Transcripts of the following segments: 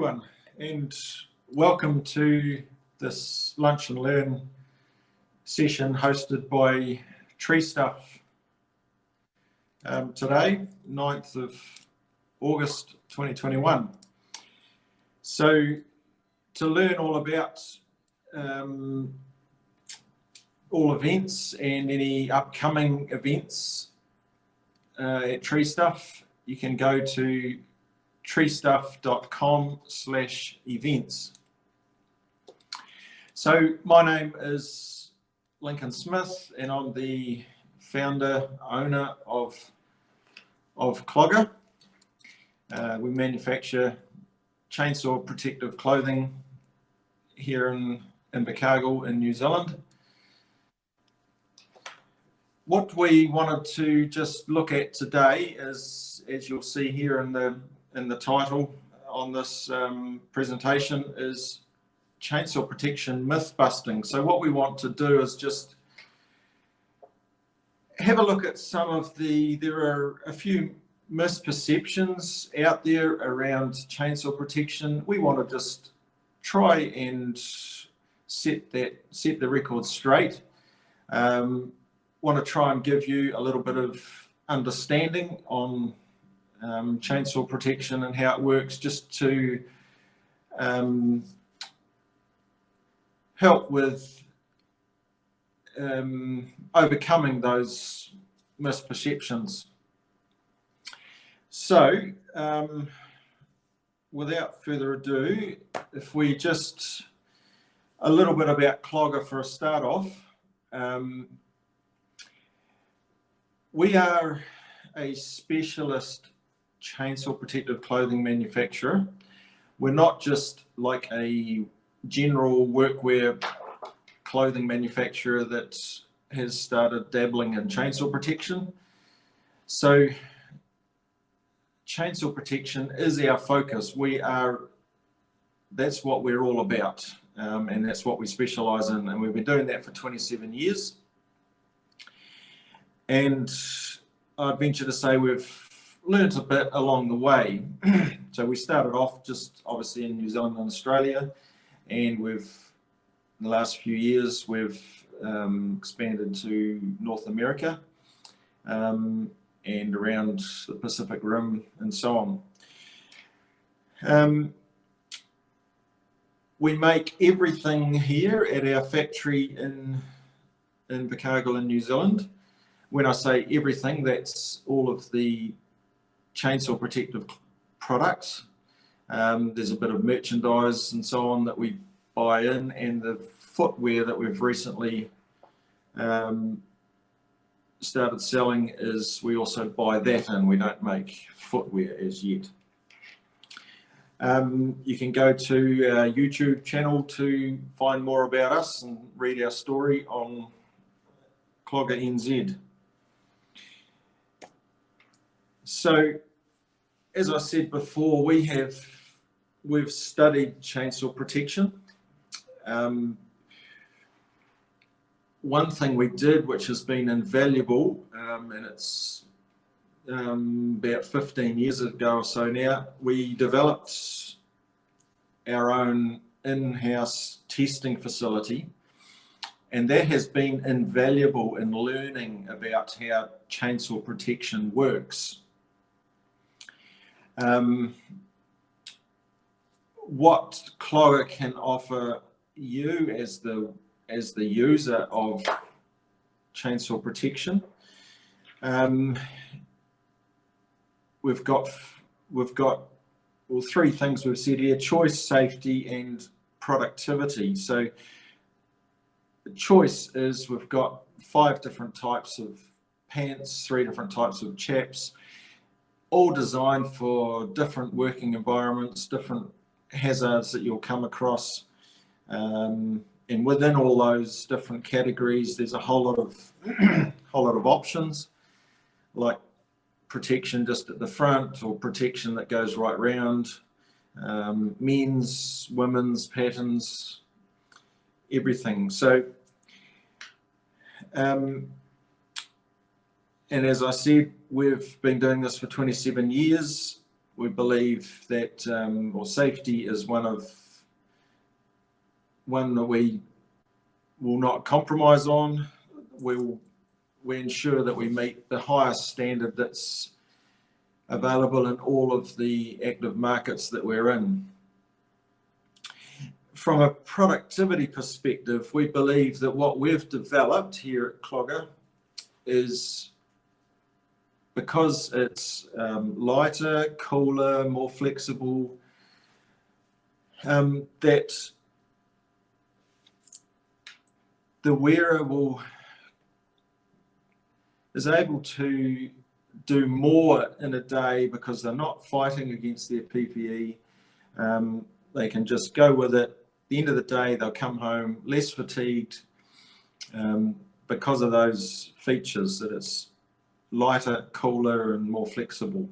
everyone, and welcome to this Lunch and Learn session hosted by Tree Stuff today, 9th of August 2021. So to learn all about all events and any upcoming events at Tree Stuff, you can go to treestuff.com/events. So my name is Lincoln Smith and I'm the founder, owner of Clogger. We manufacture chainsaw protective clothing here in Invercargill in New Zealand. What we wanted to just look at today is, as you'll see here in the title on this presentation, is chainsaw protection myth busting. So what we want to do is just have a look at there are a few misperceptions out there around chainsaw protection. We want to just try and set the record straight. Want to try and give you a little bit of understanding on chainsaw protection and how it works, just to help with overcoming those misperceptions. So without further ado, if we just a little bit about Clogger for a start off. We are a specialist chainsaw protective clothing manufacturer. We're not just like a general workwear clothing manufacturer that has started dabbling in chainsaw protection. So chainsaw protection is our focus. That's what we're all about, and that's what we specialize in, and we've been doing that for 27 years. And I'd venture to say we've learned a bit along the way. So we started off just obviously in New Zealand and Australia, and in the last few years we've expanded to North America and around the Pacific Rim and so on. We make everything here at our factory in Invercargill in New Zealand. When I say everything, that's all of the chainsaw protective products. There's a bit of merchandise and so on that we buy in, and the footwear that we've recently started selling is we also buy that in. We don't make footwear as yet. You can go to our YouTube channel to find more about us and read our story on Clogger NZ. So, as I said before, we've studied chainsaw protection. One thing we did, which has been invaluable, and it's about 15 years ago or so now, we developed our own in-house testing facility, and that has been invaluable in learning about how chainsaw protection works. What Clogger can offer you as the user of chainsaw protection, we've got three things we've said here: choice, safety, and productivity. So the choice is we've got 5 different types of pants, 3 different types of chaps, all designed for different working environments, different hazards that you'll come across. And within all those different categories, there's a whole lot of options, like protection just at the front, or protection that goes right round, men's, women's patterns, everything. So, and as I said, we've been doing this for 27 years. we believe that, or safety is one that we will not compromise on. We ensure that we meet the highest standard that's available in all of the active markets that we're in. From a productivity perspective, we believe that what we've developed here at Clogger is, because it's lighter, cooler, more flexible, that the wearer is able to do more in a day because they're not fighting against their PPE. They can just go with it. At the end of the day, they'll come home less fatigued because of those features, that it's lighter, cooler, and more flexible.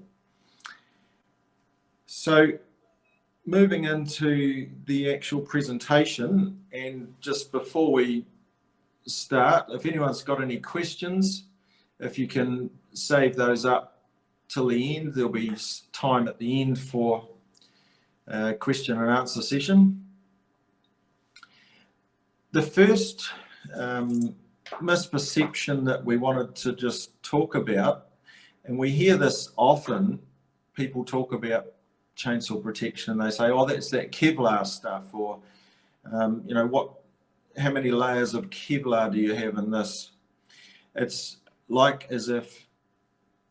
So moving into the actual presentation, and just before we start, if anyone's got any questions, if you can save those up till the end, there'll be time at the end for a question and answer session. The first misperception that we wanted to just talk about, and we hear this often, people talk about chainsaw protection and they say, oh, that's that Kevlar stuff, or you know, how many layers of Kevlar do you have in this? It's like as if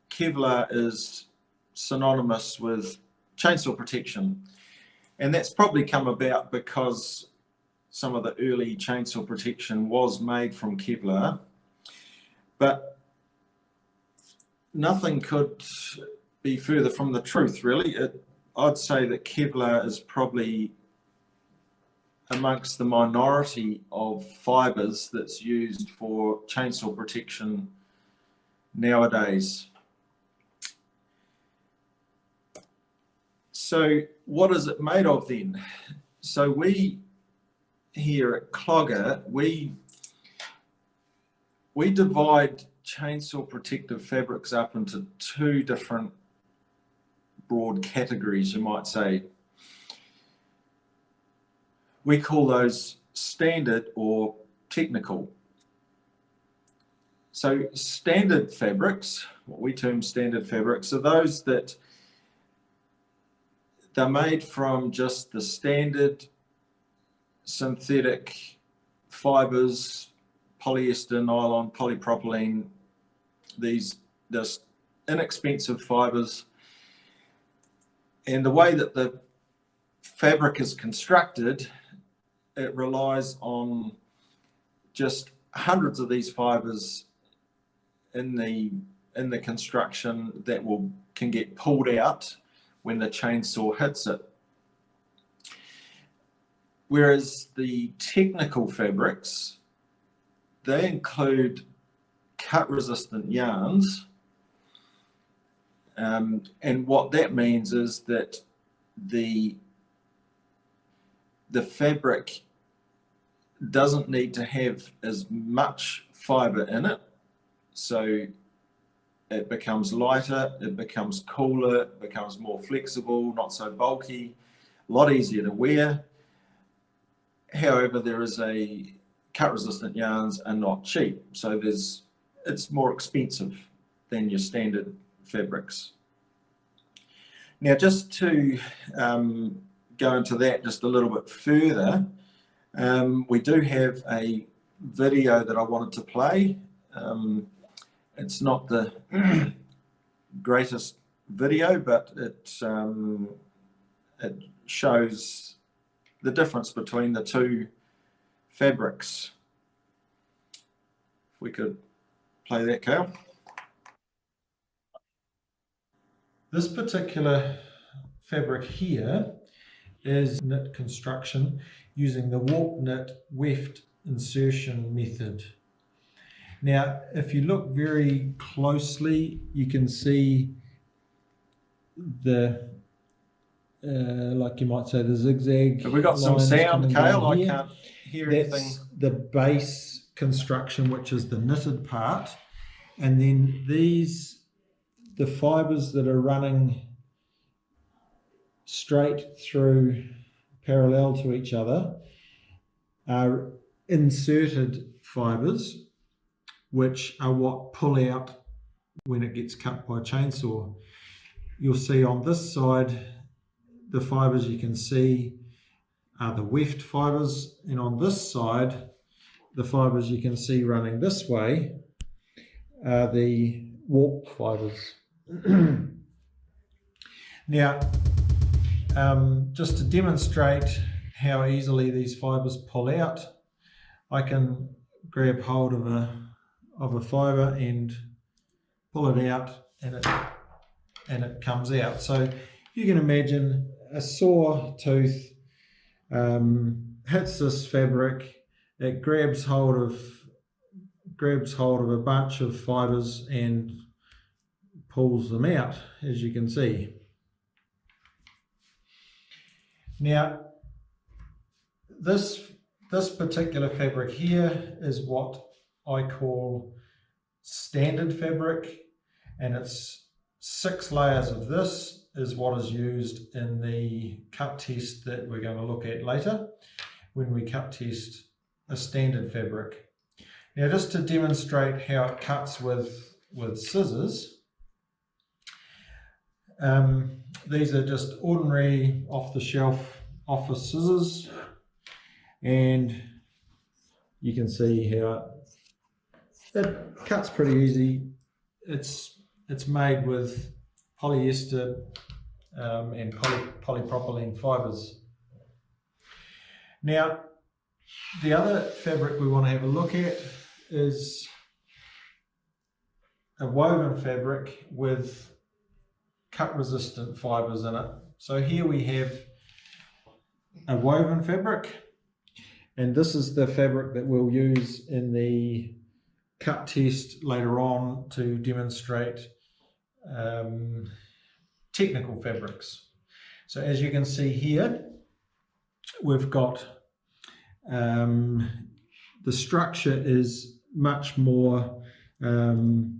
Kevlar is synonymous with chainsaw protection, and that's probably come about because some of the early chainsaw protection was made from Kevlar, but nothing could be further from the truth, really. I'd say that Kevlar is probably amongst the minority of fibres that's used for chainsaw protection nowadays. So what is it made of then? So we here at Clogger, we divide chainsaw protective fabrics up into two different broad categories, you might say. We call those standard or technical. So standard fabrics, what we term standard fabrics, are those that they're made from just the standard synthetic fibers, polyester, nylon, polypropylene, these just inexpensive fibers. And the way that the fabric is constructed, it relies on just hundreds of these fibers in the construction that can get pulled out when the chainsaw hits it. Whereas the technical fabrics, they include cut-resistant yarns, and what that means is that the fabric doesn't need to have as much fibre in it, so it becomes lighter, it becomes cooler, it becomes more flexible, not so bulky, a lot easier to wear. However, cut-resistant yarns are not cheap, so it's more expensive than your standard fabrics. Now, just to go into that just a little bit further, we do have a video that I wanted to play. It's not the greatest video, but it shows the difference between the two fabrics. If we could play that, Kale. This particular fabric here is knit construction using the warp knit weft insertion method. Now, if you look very closely, you can see the like you might say, the zigzag. Have we got some sound, Kale? I can't hear anything. That's the base construction, which is the knitted part, and then the fibres that are running straight through parallel to each other are inserted fibres, which are what pull out when it gets cut by a chainsaw. You'll see on this side, the fibres you can see are the weft fibres, and on this side, the fibres you can see running this way are the warp fibres. Now, just to demonstrate how easily these fibres pull out, I can grab hold of a fibre and pull it out, and it comes out. So you can imagine a saw tooth hits this fabric, it grabs hold of a bunch of fibres and pulls them out, as you can see. Now, this particular fabric here is what I call standard fabric, and it's 6 layers of this is what is used in the cut test that we're going to look at later when we cut test a standard fabric. Now, just to demonstrate how it cuts with scissors, these are just ordinary off-the-shelf office scissors, and you can see how it cuts pretty easy. It's made with polyester and polypropylene fibres. Now, the other fabric we want to have a look at is a woven fabric with cut-resistant fibres in it. So here we have a woven fabric, and this is the fabric that we'll use in the cut test later on to demonstrate technical fabrics. So as you can see here, we've got the structure is much more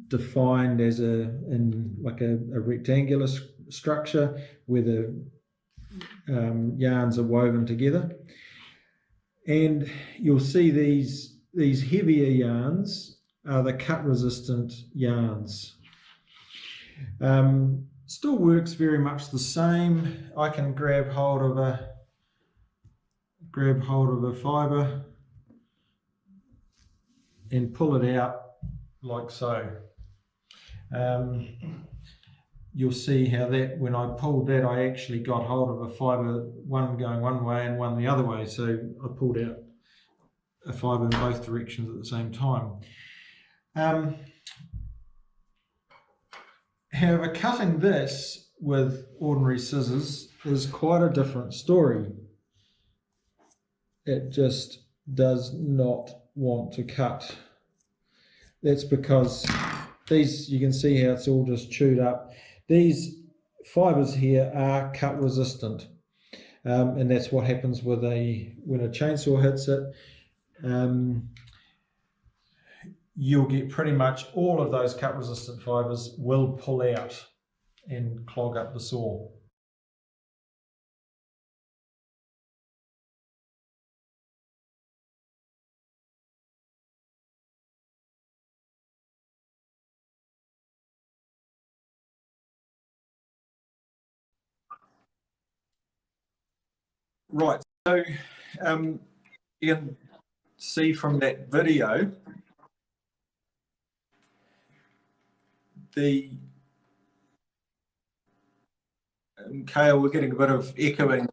defined as in a rectangular structure where the yarns are woven together, and you'll see these heavier yarns are the cut resistant yarns. Still works very much the same. I can grab hold of a fibre and pull it out like so. You'll see how that when I pulled that, I actually got hold of a fibre, one going one way and one the other way. So I pulled out a fibre in both directions at the same time. However, cutting this with ordinary scissors is quite a different story. It just does not want to cut. That's because these, you can see how it's all just chewed up. These fibres here are cut resistant, and that's what happens with when a chainsaw hits it. You'll get pretty much all of those cut resistant fibres will pull out and clog up the saw. Right, so you can see from that video Kale, we're getting a bit of echoing.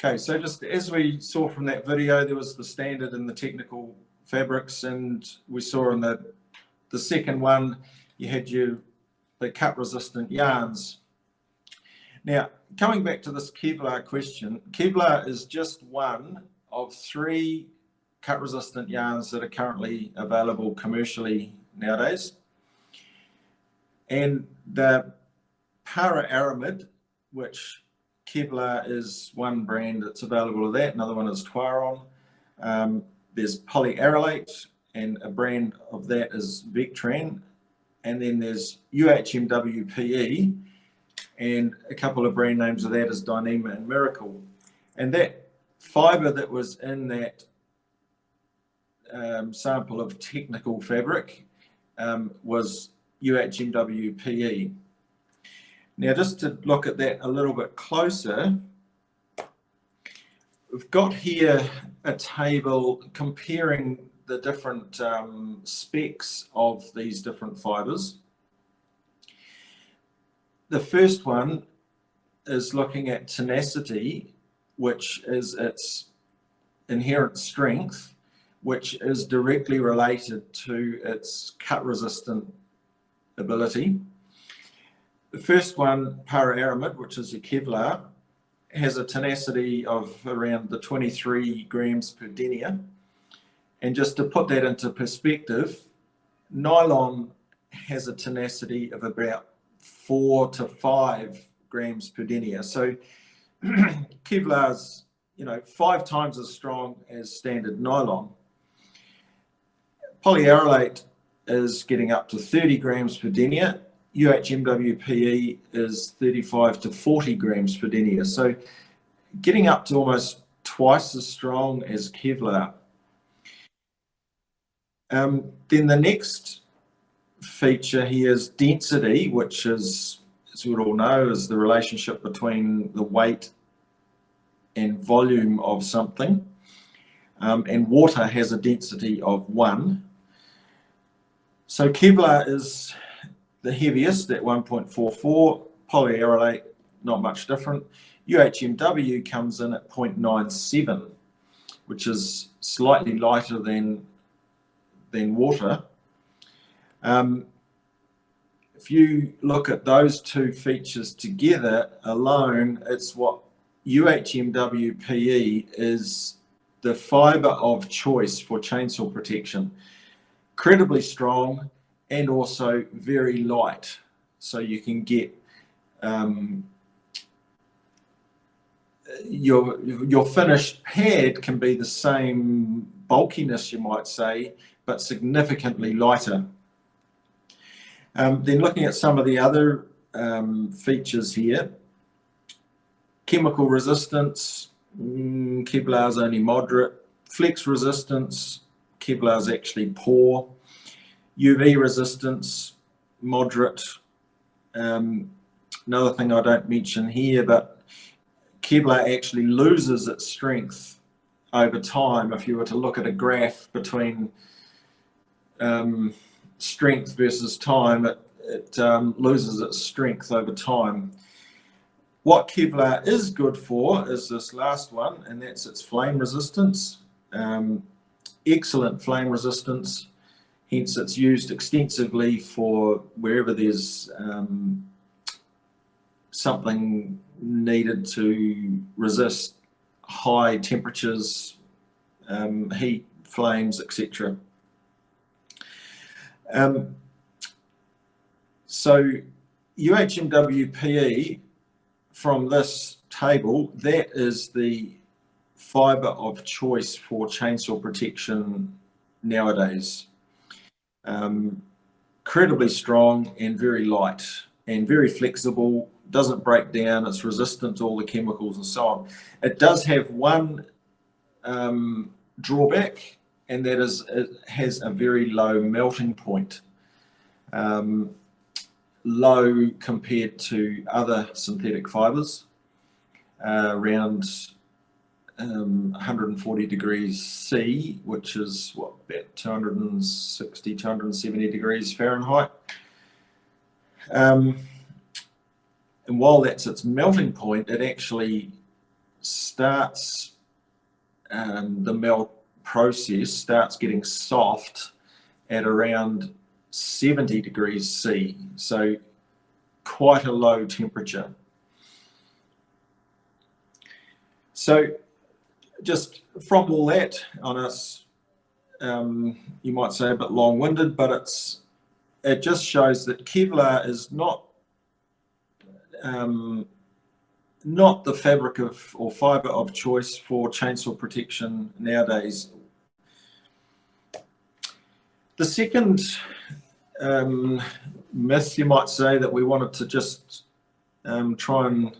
Okay, so just as we saw from that video, there was the standard and the technical fabrics, and we saw in the second one, you had the cut resistant yarns. Now, coming back to this Kevlar question, Kevlar is just one of 3 cut resistant yarns that are currently available commercially nowadays. And the para-aramid, which Kevlar is one brand that's available of that, another one is Twiron. There's polyarylate, and a brand of that is Vectran, and then there's UHMWPE, and a couple of brand names of that is Dyneema and Miracle. And that fibre that was in that sample of technical fabric was UHMWPE. Now, just to look at that a little bit closer, we've got here a table comparing the different specs of these different fibres. The first one is looking at tenacity, which is its inherent strength, which is directly related to its cut resistant ability. The first one, para-aramid, which is a Kevlar, has a tenacity of around the 23 grams per denier. And just to put that into perspective, nylon has a tenacity of about 4 to 5 grams per denier. So Kevlar's, 5 times as strong as standard nylon. Polyarylate is getting up to 30 grams per denier. UHMWPE is 35 to 40 grams per denier. So getting up to almost twice as strong as Kevlar. Then the next feature here is density, which is, as we all know, is the relationship between the weight and volume of something. And water has a density of 1. So Kevlar is the heaviest at 1.44, polyarylate not much different. UHMW comes in at 0.97, which is slightly lighter than water. If you look at those two features together alone, it's what UHMWPE is the fibre of choice for chainsaw protection. Incredibly strong and also very light, so you can get your finished pad can be the same bulkiness, you might say, but significantly lighter. Then looking at some of the other features here, chemical resistance, Kevlar's only moderate. Flex resistance, Kevlar's actually poor. UV resistance, moderate. Another thing I don't mention here, but Kevlar actually loses its strength over time. If you were to look at a graph between strength versus time, it loses its strength over time. What Kevlar is good for is this last one, and that's its flame resistance. Excellent flame resistance, hence it's used extensively for wherever there's something needed to resist high temperatures, heat, flames, etc. So UHMWPE, from this table, that is the fibre of choice for chainsaw protection nowadays. Incredibly strong and very light and very flexible, doesn't break down, it's resistant to all the chemicals and so on. It does have one drawback, and that is it has a very low melting point. Low compared to other synthetic fibres, around 140 degrees C, which is what, about 260, 270 degrees Fahrenheit. And while that's its melting point, it actually starts, the melt process starts getting soft at around 70 degrees C, so quite a low temperature. So just from all that on us, you might say a bit long-winded, but it just shows that Kevlar is not the fabric of or fibre of choice for chainsaw protection nowadays. The second myth, you might say, that we wanted to just try and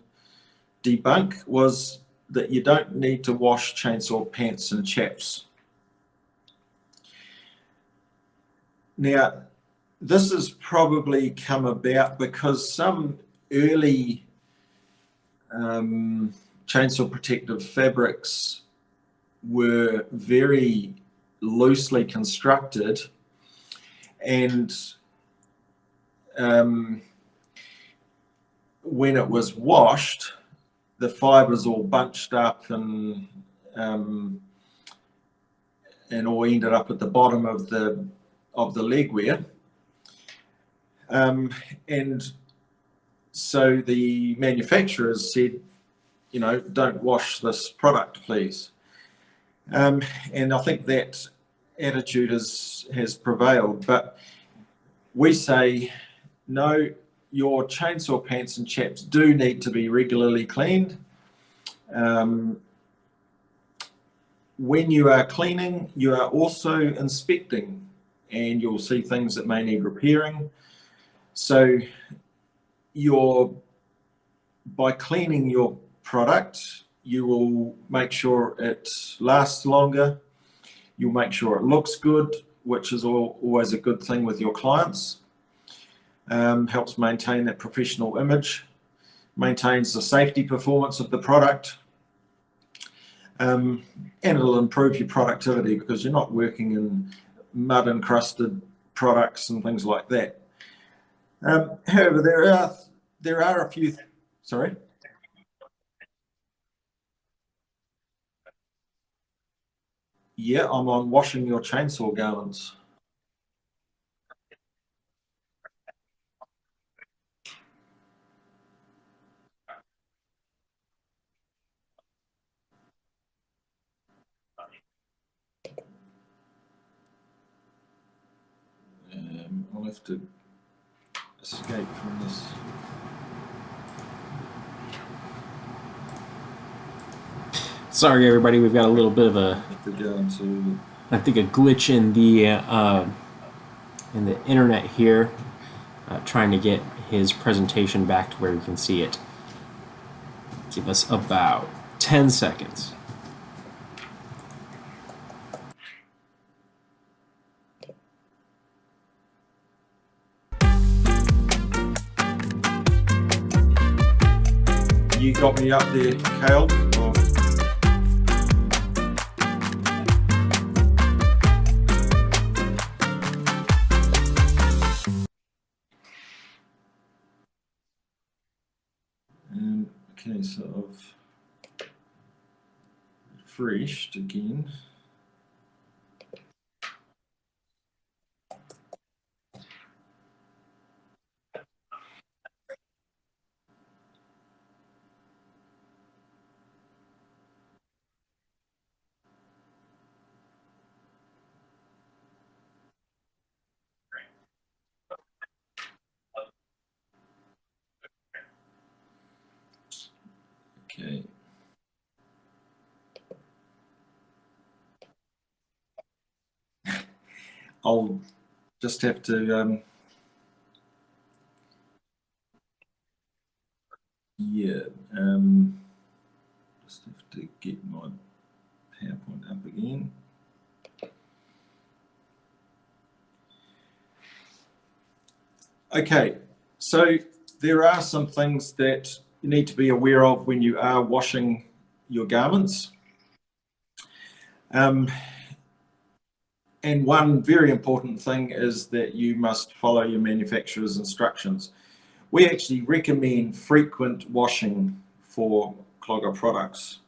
debunk was that you don't need to wash chainsaw pants and chaps. Now, this has probably come about because some early chainsaw protective fabrics were very loosely constructed, and when it was washed, the fibers all bunched up and all ended up at the bottom of the leg wear. And so the manufacturers said, you know, don't wash this product, please. And I think that attitude has prevailed. But we say, no, your chainsaw pants and chaps do need to be regularly cleaned. When you are cleaning, you are also inspecting, and you'll see things that may need repairing. So by cleaning your product, you will make sure it lasts longer. You'll make sure it looks good, which is always a good thing with your clients. Helps maintain that professional image, maintains the safety performance of the product, and it'll improve your productivity because you're not working in mud encrusted products and things like that. However, there are a few. Sorry. Yeah, I'm on washing your chainsaw garments. I'll have to escape from this. Sorry, everybody. We've got a little bit of I think a glitch in the internet here, trying to get his presentation back to where we can see it. Give us about 10 seconds. You got me up there, Kale. Okay, so I've refreshed again. Okay. I'll just have to, just have to get my PowerPoint up again. Okay, so there are some things that you need to be aware of when you are washing your garments. And one very important thing is that you must follow your manufacturer's instructions. We actually recommend frequent washing for Clogger products.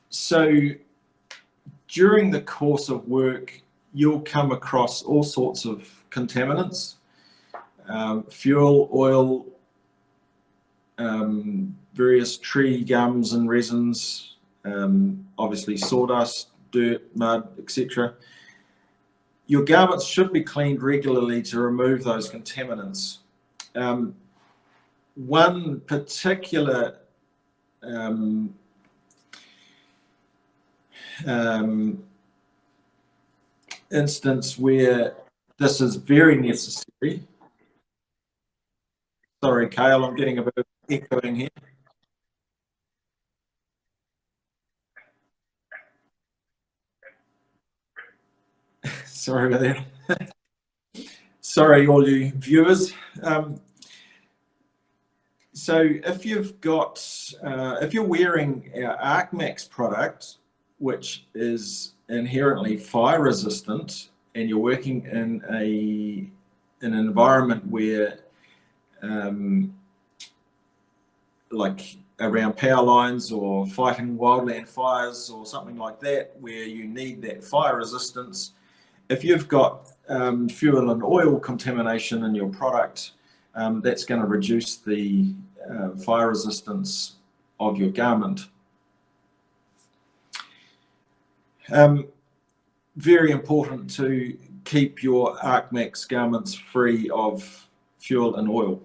So during the course of work, you'll come across all sorts of contaminants, fuel, oil, various tree gums and resins, obviously sawdust, dirt, mud, etc. Your garments should be cleaned regularly to remove those contaminants. One particular instance where this is very necessary. Sorry, Kale, I'm getting a bit of echoing here. Sorry about that. Sorry, all you viewers. So if you've got, if you're wearing our ArcMax product, which is inherently fire resistant, and you're working in an environment where, like around power lines or fighting wildland fires or something like that, where you need that fire resistance, if you've got fuel and oil contamination in your product, that's going to reduce the fire resistance of your garment. Very important to keep your ArcMax garments free of fuel and oil.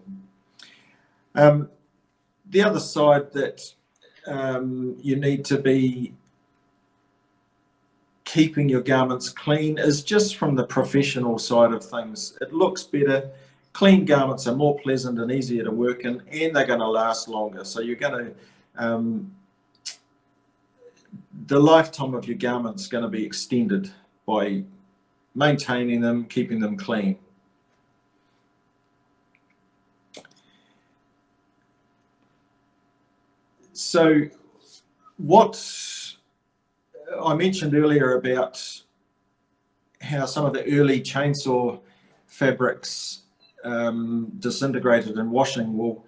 The other side that you need to be keeping your garments clean is just from the professional side of things. It looks better. Clean garments are more pleasant and easier to work in, and they're going to last longer. So you're going to, the lifetime of your garments is going to be extended by maintaining them, keeping them clean. So what I mentioned earlier about how some of the early chainsaw fabrics disintegrated in washing. Well,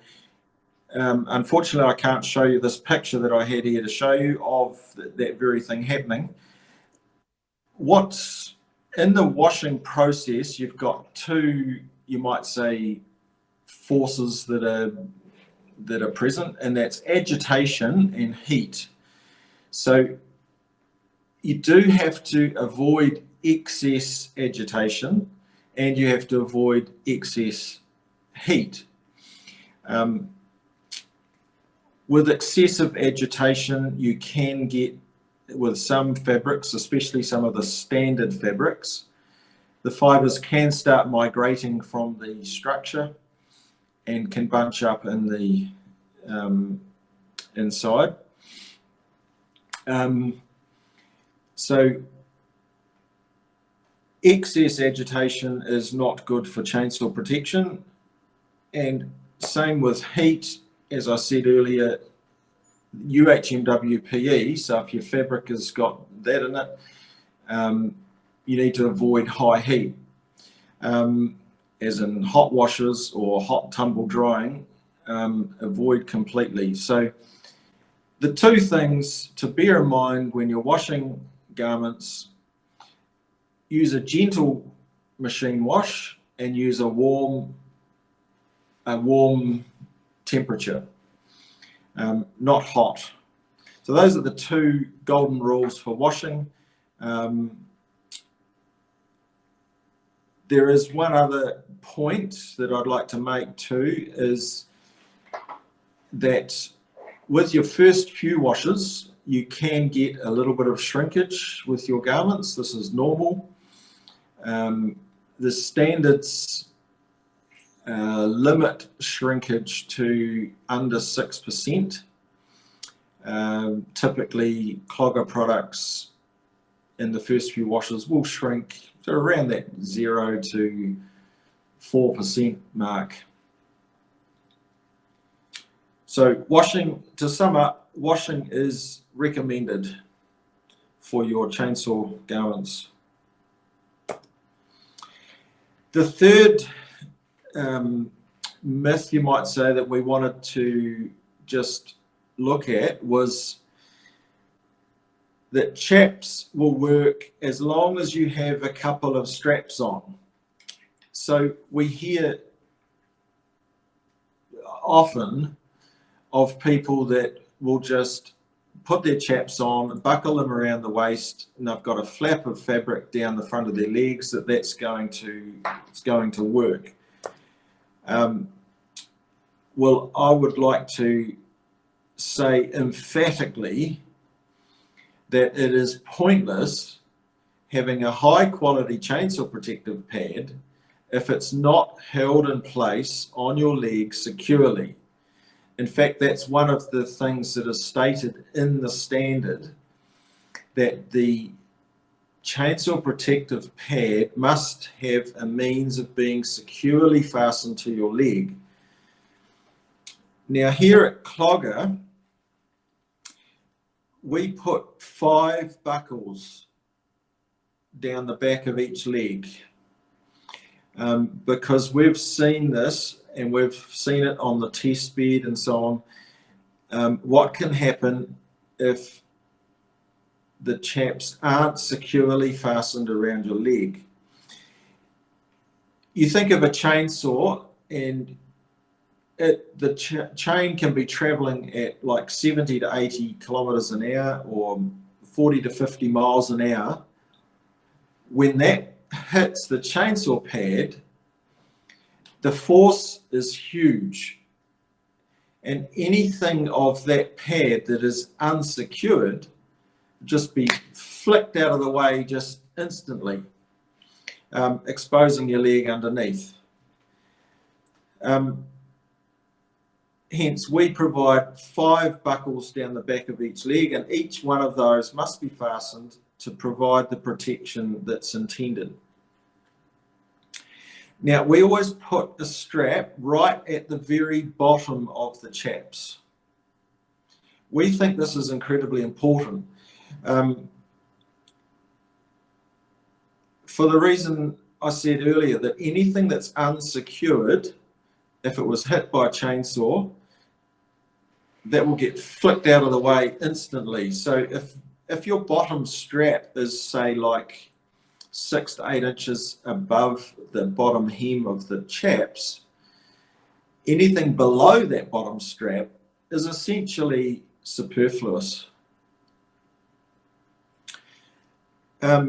unfortunately, I can't show you this picture that I had here to show you of that very thing happening. What's in the washing process, you've got two, you might say, forces that are present, and that's agitation and heat. So you do have to avoid excess agitation, and you have to avoid excess heat. With excessive agitation, you can get, with some fabrics, especially some of the standard fabrics, the fibers can start migrating from the structure and can bunch up in the inside. So excess agitation is not good for chainsaw protection, and same with heat. As I said earlier, UHMWPE, so if your fabric has got that in it, you need to avoid high heat, as in hot washes or hot tumble drying, avoid completely. So the two things to bear in mind when you're washing garments: use a gentle machine wash and use a warm temperature, not hot. So those are the two golden rules for washing. There is one other point that I'd like to make too, is that with your first few washes, you can get a little bit of shrinkage with your garments. This is normal. The standards limit shrinkage to under 6%. Typically, Clogger products in the first few washes will shrink to around that 0 to 4% mark. So washing, to sum up, washing is recommended for your chainsaw garments. The third myth, you might say, that we wanted to just look at was that chaps will work as long as you have a couple of straps on. So we hear often of people that will just put their chaps on, buckle them around the waist, and they've got a flap of fabric down the front of their legs that's going to work. Well, I would like to say emphatically that it is pointless having a high quality chainsaw protective pad if it's not held in place on your leg securely. In fact, that's one of the things that is stated in the standard, that the chainsaw protective pad must have a means of being securely fastened to your leg. Now here at Clogger, we put 5 buckles down the back of each leg, because we've seen this and we've seen it on the test bed and so on. What can happen if the chaps aren't securely fastened around your leg? You think of a chainsaw, and the chain can be traveling at like 70 to 80 kilometers an hour or 40 to 50 miles an hour. When that hits the chainsaw pad, the force is huge, and anything of that pad that is unsecured just be flicked out of the way just instantly, exposing your leg underneath. Hence, we provide 5 buckles down the back of each leg, and each one of those must be fastened to provide the protection that's intended. Now, we always put a strap right at the very bottom of the chaps. We think this is incredibly important. For the reason I said earlier, that anything that's unsecured, if it was hit by a chainsaw, that will get flicked out of the way instantly. So if your bottom strap is, say, like 6 to 8 inches above the bottom hem of the chaps, anything below that bottom strap is essentially superfluous. I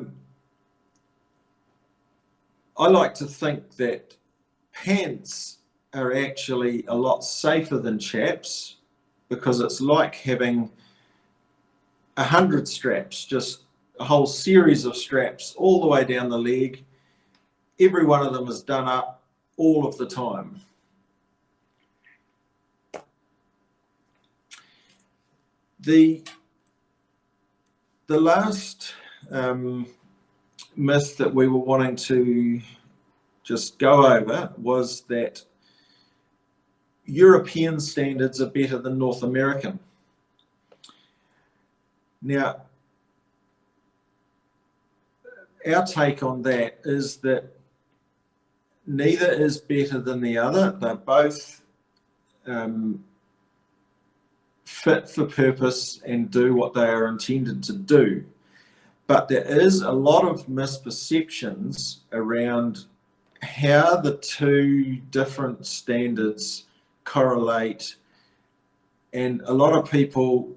like to think that pants are actually a lot safer than chaps, because it's like having 100 straps, just a whole series of straps all the way down the leg. Every one of them is done up all of the time. The last myth that we were wanting to just go over was that European standards are better than North American. Now, our take on that is that neither is better than the other. They're both fit for purpose and do what they are intended to do. But there is a lot of misperceptions around how the two different standards correlate, and a lot of people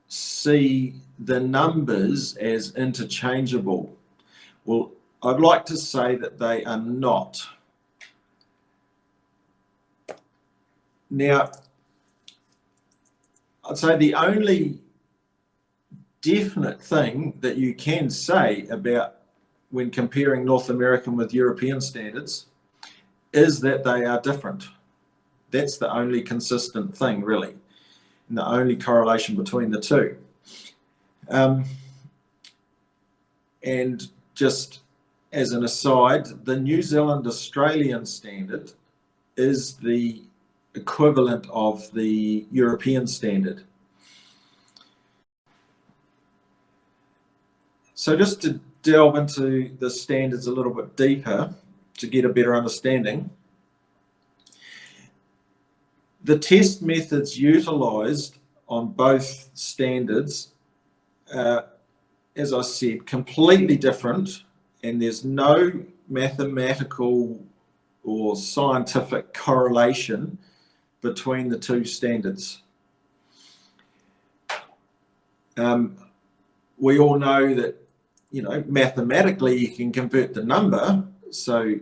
see the numbers as interchangeable. Well, I'd like to say that they are not. Now, I'd say the only definite thing that you can say about when comparing North American with European standards is that they are different. That's the only consistent thing, really, and the only correlation between the two. And just as an aside, the New Zealand Australian standard is the equivalent of the European standard. So just to delve into the standards a little bit deeper to get a better understanding, the test methods utilised on both standards are, as I said, completely different, and there's no mathematical or scientific correlation between the two standards. We all know that, you know, mathematically you can convert the number. So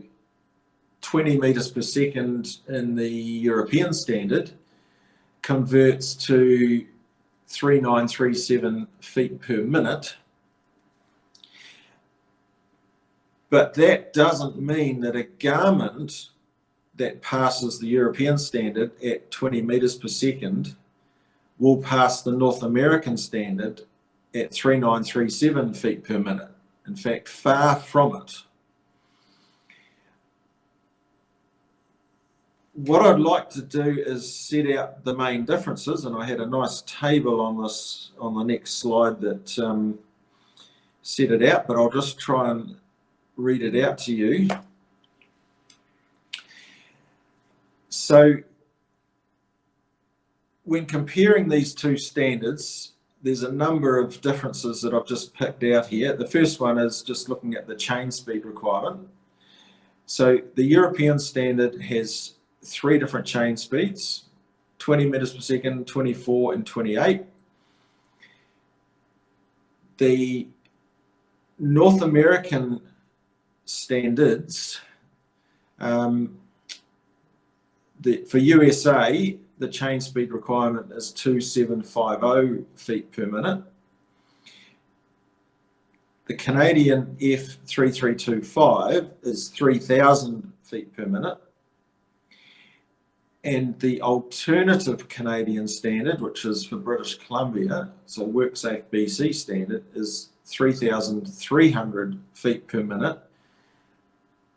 20 meters per second in the European standard converts to 3937 feet per minute. But that doesn't mean that a garment that passes the European standard at 20 meters per second will pass the North American standard at 3937 feet per minute. In fact, far from it. What I'd like to do is set out the main differences, and I had a nice table on this on the next slide that set it out, but I'll just try and read it out to you. So when comparing these two standards, there's a number of differences that I've just picked out here. The first one is just looking at the chain speed requirement. So the European standard has 3 different chain speeds, 20 meters per second, 24 and 28. The North American standards, for USA, the chain speed requirement is 2750 feet per minute. The Canadian F3325 is 3000 feet per minute. And the alternative Canadian standard, which is for British Columbia, so WorkSafe BC standard, is 3,300 feet per minute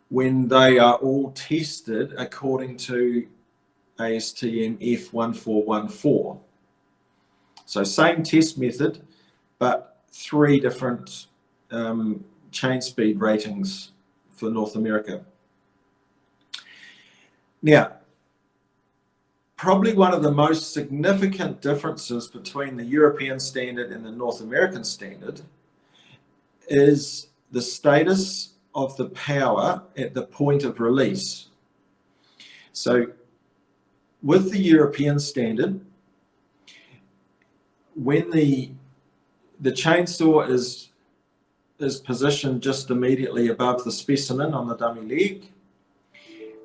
when they are all tested according to ASTM F1414. So same test method, but 3 different chain speed ratings for North America. Now, probably one of the most significant differences between the European standard and the North American standard is the status of the power at the point of release. So with the European standard, when the chainsaw is positioned just immediately above the specimen on the dummy leg,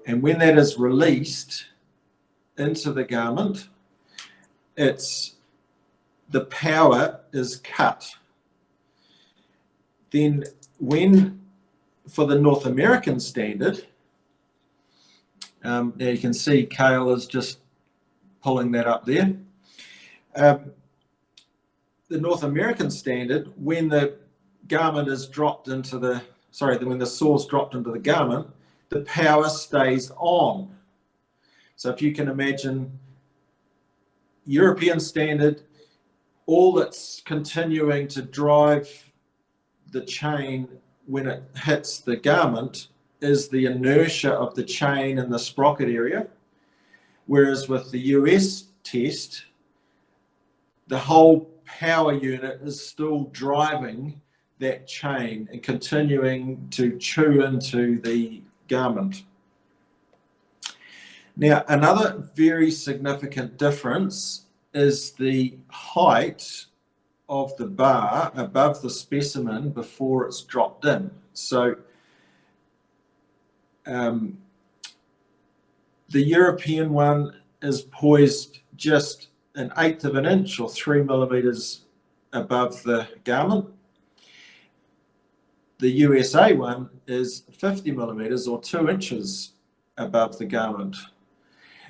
and when that is released into the garment, the power is cut. Then for the North American standard, now you can see Kale is just pulling that up there. The North American standard, when the garment is dropped into when the saw's dropped into the garment, the power stays on. So if you can imagine European standard, all that's continuing to drive the chain when it hits the garment is the inertia of the chain in the sprocket area. Whereas with the US test, the whole power unit is still driving that chain and continuing to chew into the garment. Now, another very significant difference is the height of the bar above the specimen before it's dropped in. So the European one is poised just 1/8 of an inch or 3 millimeters above the garment. The USA one is 50 millimeters or 2 inches above the garment.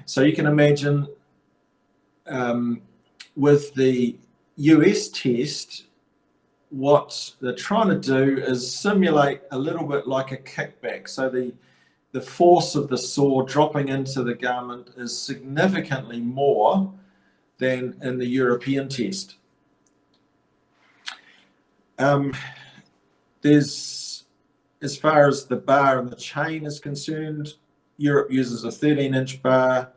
So you can imagine with the US test, what they're trying to do is simulate a little bit like a kickback. So the force of the saw dropping into the garment is significantly more than in the European test. As far as the bar and the chain is concerned, Europe uses a 13-inch bar,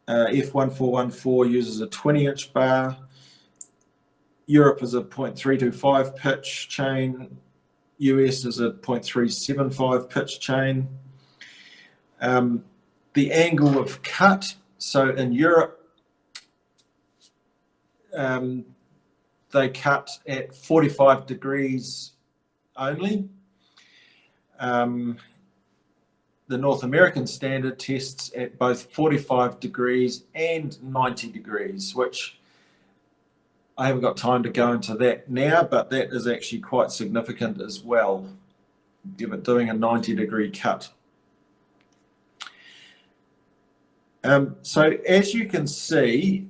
F1414 uses a 20-inch bar, Europe is a 0.325 pitch chain, US is a 0.375 pitch chain. The angle of cut, so in Europe, they cut at 45 degrees only. The North American standard tests at both 45 degrees and 90 degrees, which I haven't got time to go into that now, but that is actually quite significant as well, doing a 90-degree cut. So as you can see,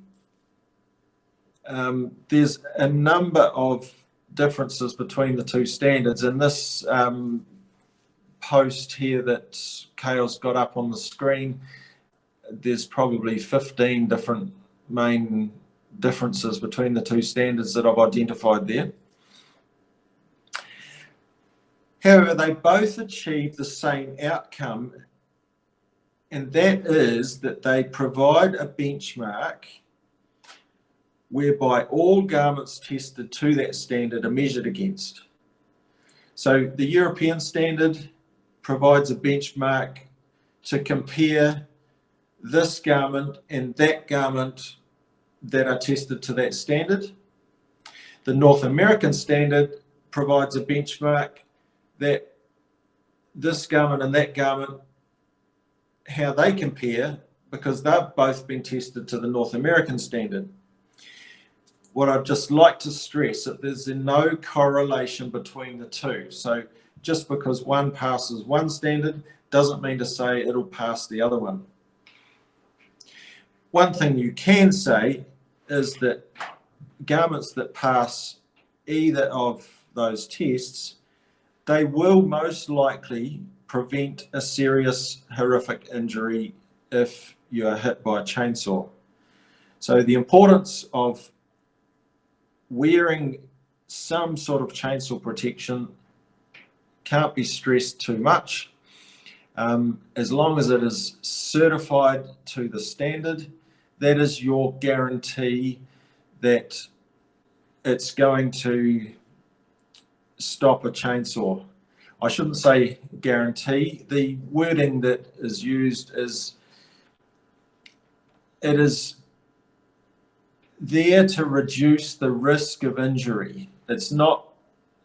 there's a number of differences between the two standards. In this post here that Kale's got up on the screen, there's probably 15 different main differences between the two standards that I've identified there. However, they both achieve the same outcome, and that is that they provide a benchmark whereby all garments tested to that standard are measured against. So the European standard provides a benchmark to compare this garment and that garment that are tested to that standard. The North American standard provides a benchmark that this garment and that garment, how they compare, because they've both been tested to the North American standard. What I'd just like to stress that there's no correlation between the two. So just because one passes one standard doesn't mean to say it'll pass the other one. One thing you can say is that garments that pass either of those tests, they will most likely prevent a serious, horrific injury if you are hit by a chainsaw. So the importance of wearing some sort of chainsaw protection can't be stressed too much. As long as it is certified to the standard, that is your guarantee that it's going to stop a chainsaw. I shouldn't say guarantee. The wording that is used is, it is there to reduce the risk of injury. It's not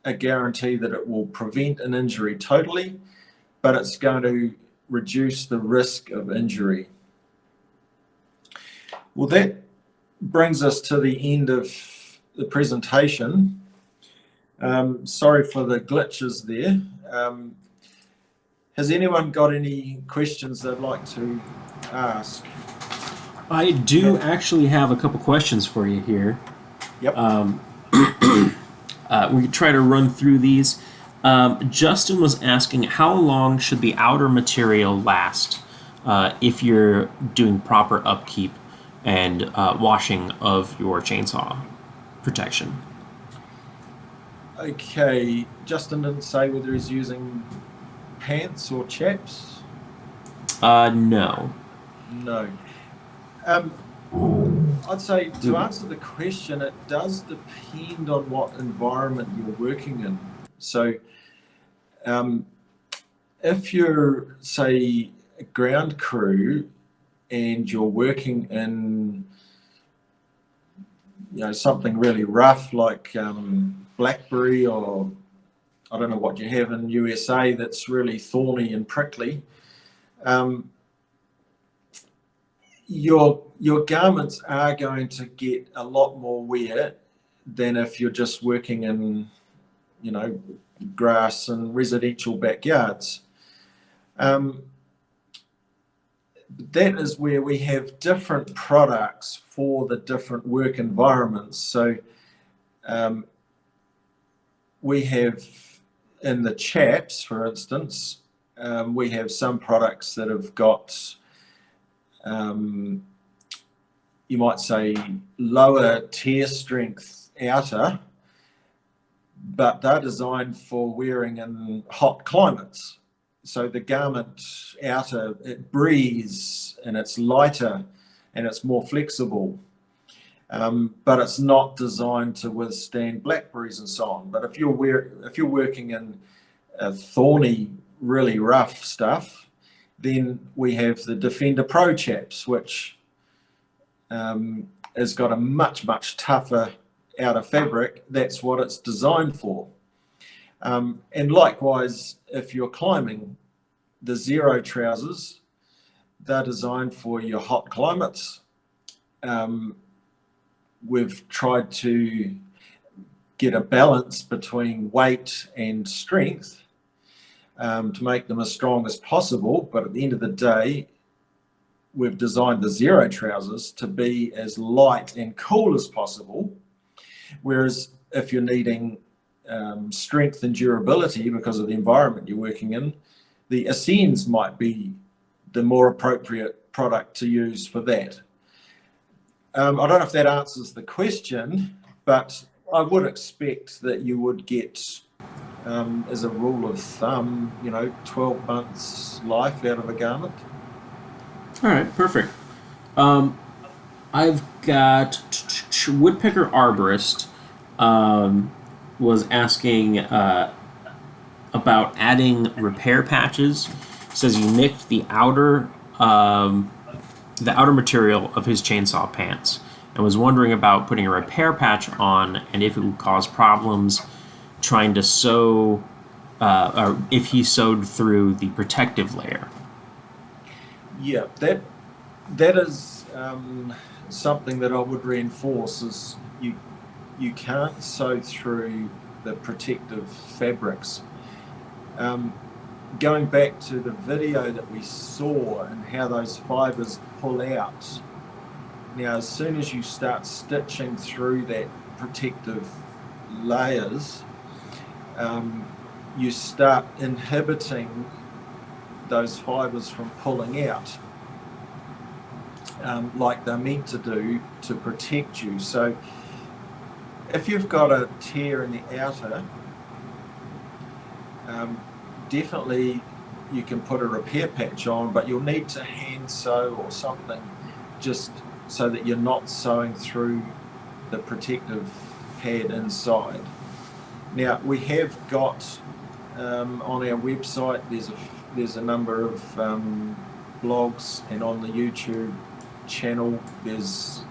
a guarantee that it will prevent an injury totally, but it's going to reduce the risk of injury. Well, that brings us to the end of the presentation. Sorry for the glitches there. Has anyone got any questions they'd like to ask? I do actually have a couple questions for you here. Yep. We could try to run through these. Justin was asking, how long should the outer material last if you're doing proper upkeep and washing of your chainsaw protection? Okay, Justin didn't say whether he's using pants or chaps. No. No. I'd say to answer the question, it does depend on what environment you're working in. So if you're, say, a ground crew and you're working in, something really rough like blackberry, or I don't know what you have in USA that's really thorny and prickly, your garments are going to get a lot more wear than if you're just working in, grass and residential backyards. That is where we have different products for the different work environments. So we have, in the chaps, for instance, we have some products that have got, you might say, lower tear strength outer, but they're designed for wearing in hot climates. So the garment outer, it breathes and it's lighter and it's more flexible, but it's not designed to withstand blackberries and so on. But if you're working in thorny, really rough stuff, then we have the Defender Pro chaps, which has got a much, much tougher outer fabric. That's what it's designed for. And likewise, if you're climbing, the Zero trousers, they're designed for your hot climates. we've tried to get a balance between weight and strength to make them as strong as possible. But at the end of the day, we've designed the Zero trousers to be as light and cool as possible. Whereas if you're needing strength and durability because of the environment you're working in, the Ascends might be the more appropriate product to use for that. I don't know if that answers the question, but I would expect that you would get, as a rule of thumb, 12 months life out of a garment. All right, perfect. I've got Woodpecker Arborist was asking about adding repair patches. Says he nicked the outer material of his chainsaw pants and was wondering about putting a repair patch on and if it would cause problems trying to sew, or if he sewed through the protective layer. Yeah, that is something that I would reinforce is you can't sew through the protective fabrics. Going back to the video that we saw and how those fibers pull out, now as soon as you start stitching through that protective layers, you start inhibiting those fibers from pulling out like they're meant to do to protect you. So if you've got a tear in the outer, definitely you can put a repair patch on, but you'll need to hand sew or something just so that you're not sewing through the protective pad inside. Now we have got on our website there's a number of blogs, and on the YouTube channel there's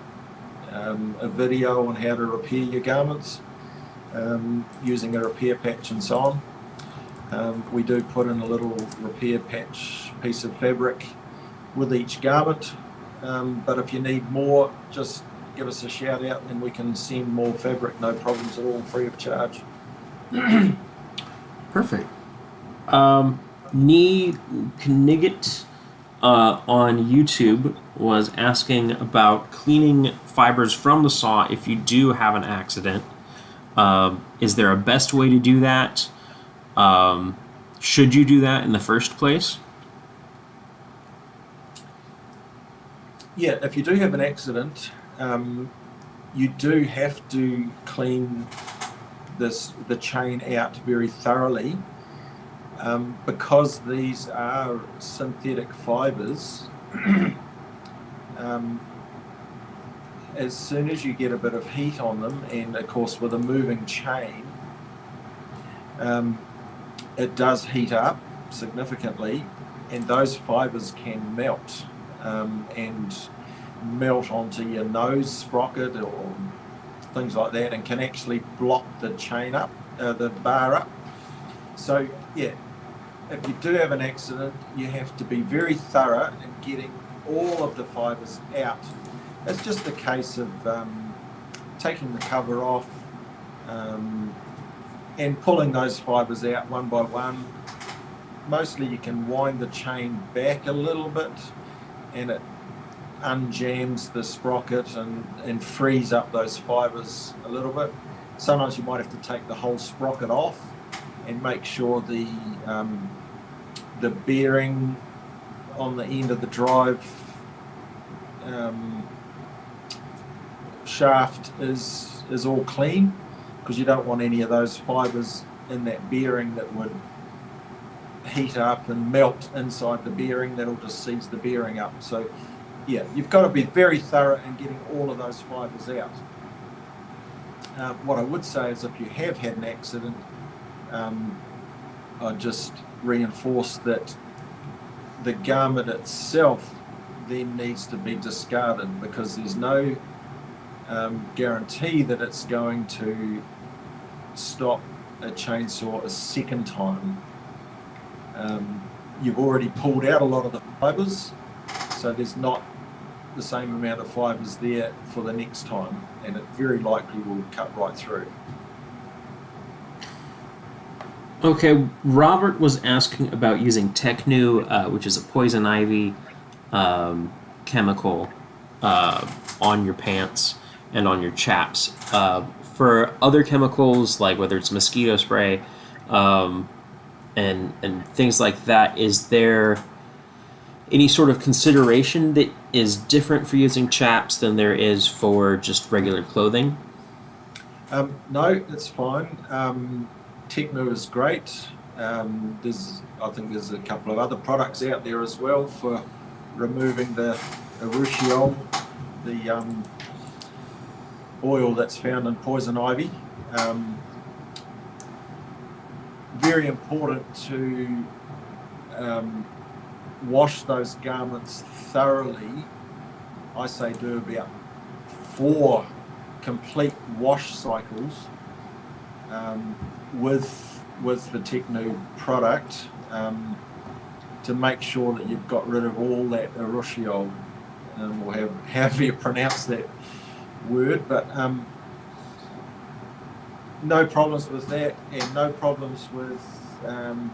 a video on how to repair your garments using a repair patch and so on. We do put in a little repair patch piece of fabric with each garment, but if you need more, just give us a shout out and we can send more fabric, no problems at all, free of charge. Perfect. Knigget on YouTube was asking about cleaning fibers from the saw if you do have an accident. Is there a best way to do that? Should you do that in the first place? Yeah, if you do have an accident, you do have to clean the chain out very thoroughly, because these are synthetic fibers. As soon as you get a bit of heat on them, and of course with a moving chain, it does heat up significantly, and those fibers can melt and melt onto your nose sprocket or things like that, and can actually block the chain up, the bar up. So yeah, if you do have an accident, you have to be very thorough in getting all of the fibers out. It's just a case of taking the cover off and pulling those fibers out one by one. Mostly you can wind the chain back a little bit and it unjams the sprocket and frees up those fibers a little bit. Sometimes you might have to take the whole sprocket off and make sure the bearing on the end of the drive shaft is all clean, because you don't want any of those fibers in that bearing that would heat up and melt inside the bearing. That'll just seize the bearing up. So yeah, you've got to be very thorough in getting all of those fibers out. What I would say is if you have had an accident, I'd just reinforce that the garment itself then needs to be discarded, because there's no guarantee that it's going to stop a chainsaw a second time. You've already pulled out a lot of the fibers, so there's not the same amount of fibres there for the next time, and it very likely will cut right through. Okay, Robert was asking about using Technu, which is a poison ivy chemical, on your pants and on your chaps. For other chemicals, like whether it's mosquito spray and things like that, is there any sort of consideration that is different for using chaps than there is for just regular clothing? No, it's fine. Techno is great. I think there's a couple of other products out there as well for removing the urushiol, the oil that's found in poison ivy. Very important to wash those garments thoroughly. I say do about 4 complete wash cycles with the Techno product to make sure that you've got rid of all that urushiol, or however you pronounce that word, but no problems with that, and no problems with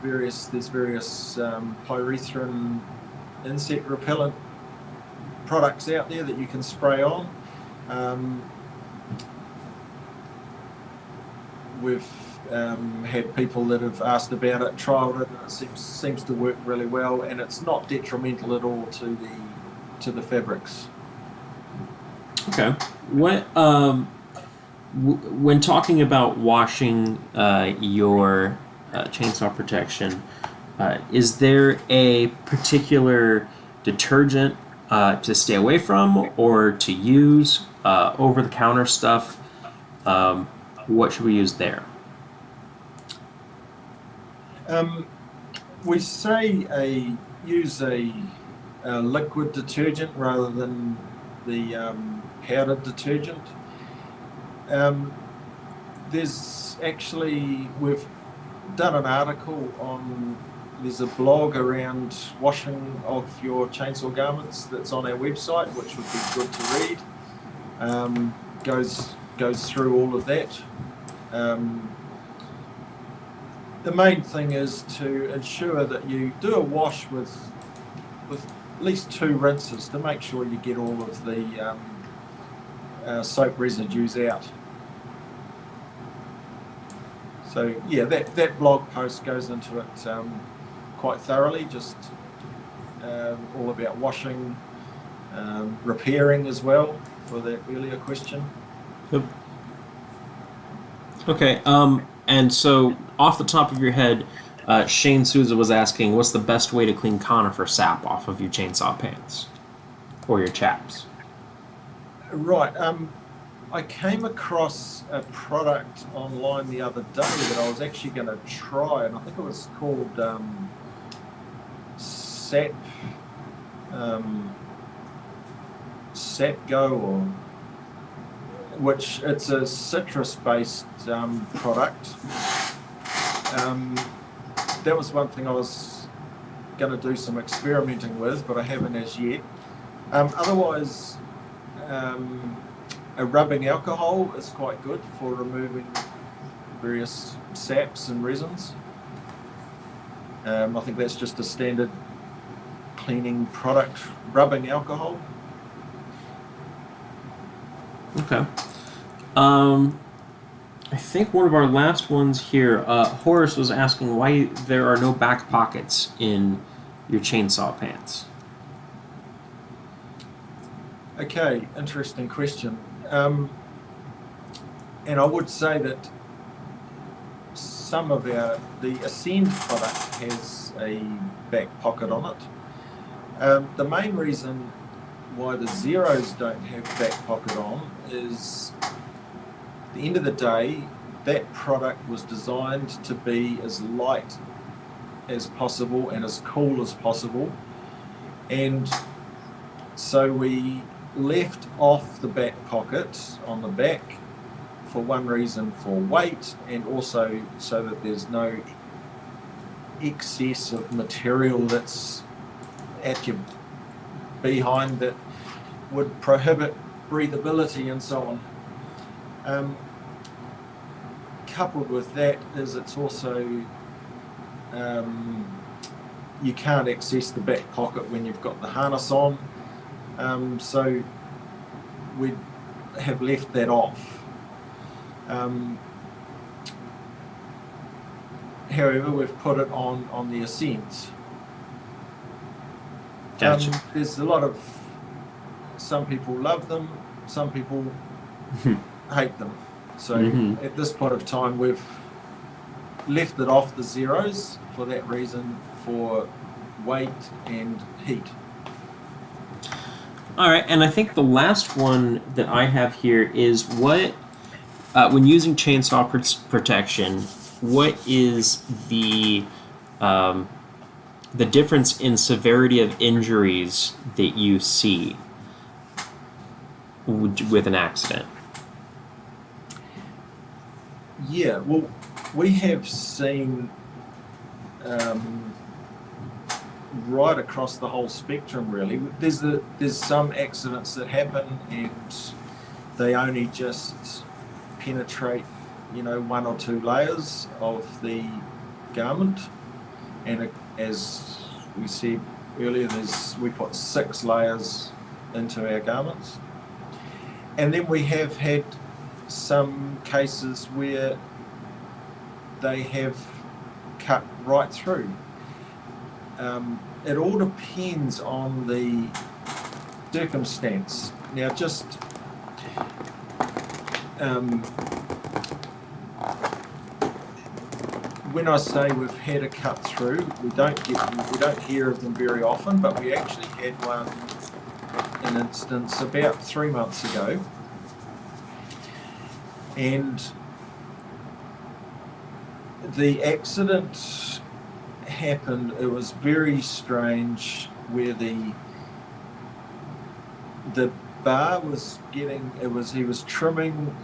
various pyrethrin insect repellent products out there that you can spray on. We've had people that have asked about it, trialled it, and it seems to work really well, and it's not detrimental at all to the fabrics. Okay. What when talking about washing your chainsaw protection, is there a particular detergent to stay away from or to use? Over-the-counter stuff? What should we use there? We say use a liquid detergent rather than the powdered detergent. We've done an article there's a blog around washing of your chainsaw garments that's on our website, which would be good to read. Goes through all of that. The main thing is to ensure that you do a wash with at least 2 rinses to make sure you get all of the soap residues out. So yeah, that blog post goes into it quite thoroughly, just all about washing, repairing as well, for that earlier question. Yep. Okay, and so off the top of your head, Shane Souza was asking, what's the best way to clean conifer sap off of your chainsaw pants or your chaps? Right. I came across a product online the other day that I was actually going to try, and I think it was called Sap Go, which it's a citrus-based product. That was one thing I was going to do some experimenting with, but I haven't as yet. Otherwise, a rubbing alcohol is quite good for removing various saps and resins. I think that's just a standard cleaning product, rubbing alcohol. Okay. I think one of our last ones here, Horace was asking why there are no back pockets in your chainsaw pants. Okay, interesting question. And I would say that some of the Ascend product has a back pocket on it. The main reason why the Zeros don't have back pocket on is, at the end of the day, that product was designed to be as light as possible and as cool as possible, and so we left off the back pocket on the back for one reason, for weight, and also so that there's no excess of material that's at your behind that would prohibit breathability and so on. Coupled with that is it's also you can't access the back pocket when you've got the harness on, so we have left that off. However, we've put it on the Ascents. Gotcha. There's a lot of, some people love them, some people hate them. So at this point of time, we've left it off the zeros for that reason, for weight and heat. All right, and I think the last one that I have here is what, when using chainsaw protection, what is the difference in severity of injuries that you see with an accident? Yeah, well, we have seen right across the whole spectrum, really. There's some accidents that happen and they only just penetrate, 1 or 2 layers of the garment, and as we said earlier, we put 6 layers into our garments. And then we have had some cases where they have cut right through. It all depends on the circumstance. Now, just when I say we've had a cut through, we don't hear of them very often, but we actually had an instance about 3 months ago, and the accident happened. It was very strange, where the bar was getting, he was trimming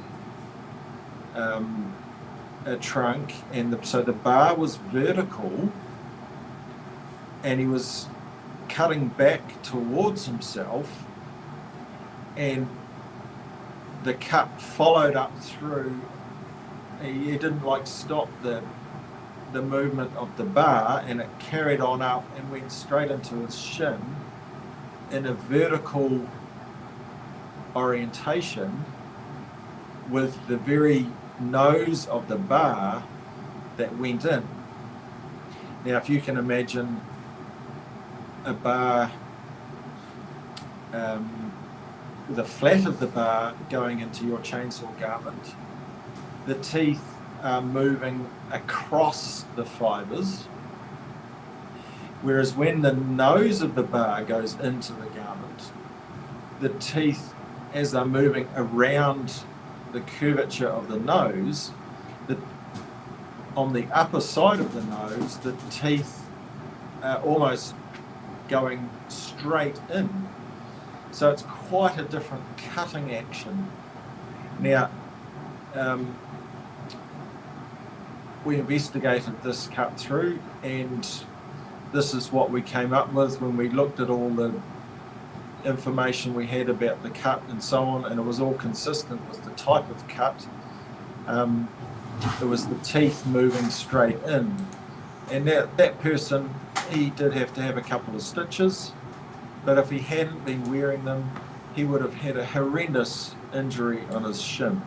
a trunk, and so the bar was vertical, and he was cutting back towards himself, and the cut followed up through. He didn't stop the movement of the bar, and it carried on up and went straight into his shin in a vertical orientation, with the very nose of the bar that went in. Now, if you can imagine a bar, the flat of the bar going into your chainsaw garment, the teeth are moving across the fibres, whereas when the nose of the bar goes into the garment, the teeth, as they're moving around the curvature of the nose, on the upper side of the nose, the teeth are almost going straight in. So it's quite a different cutting action. Now, we investigated this cut through, and this is what we came up with when we looked at all the information we had about the cut and so on, and it was all consistent with the type of cut. It was the teeth moving straight in, and that person, he did have to have a couple of stitches, but if he hadn't been wearing them, he would have had a horrendous injury on his shin.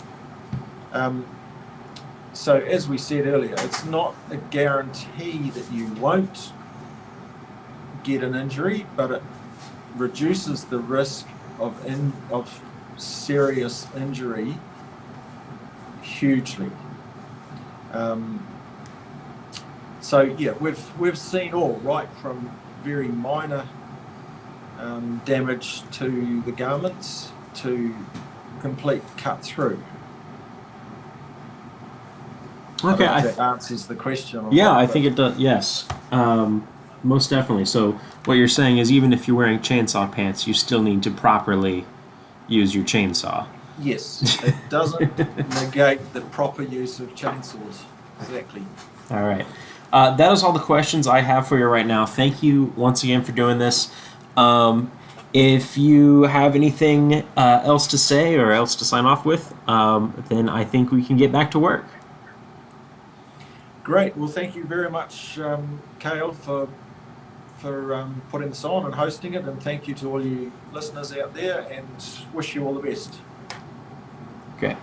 So as we said earlier, it's not a guarantee that you won't get an injury, but it reduces the risk of serious injury hugely. So yeah, we've seen all right from very minor damage to the garments to complete cut through. Okay, I don't know if that answers the question. Or yeah, not, I think it does. Yes, most definitely. So what you're saying is, even if you're wearing chainsaw pants, you still need to properly use your chainsaw. Yes, it doesn't negate the proper use of chainsaws. Exactly. All right. That is all the questions I have for you right now. Thank you once again for doing this. If you have anything else to say or else to sign off with, then I think we can get back to work. Great. Well, thank you very much, Cale, for putting this on and hosting it, and thank you to all you listeners out there, and wish you all the best. Okay.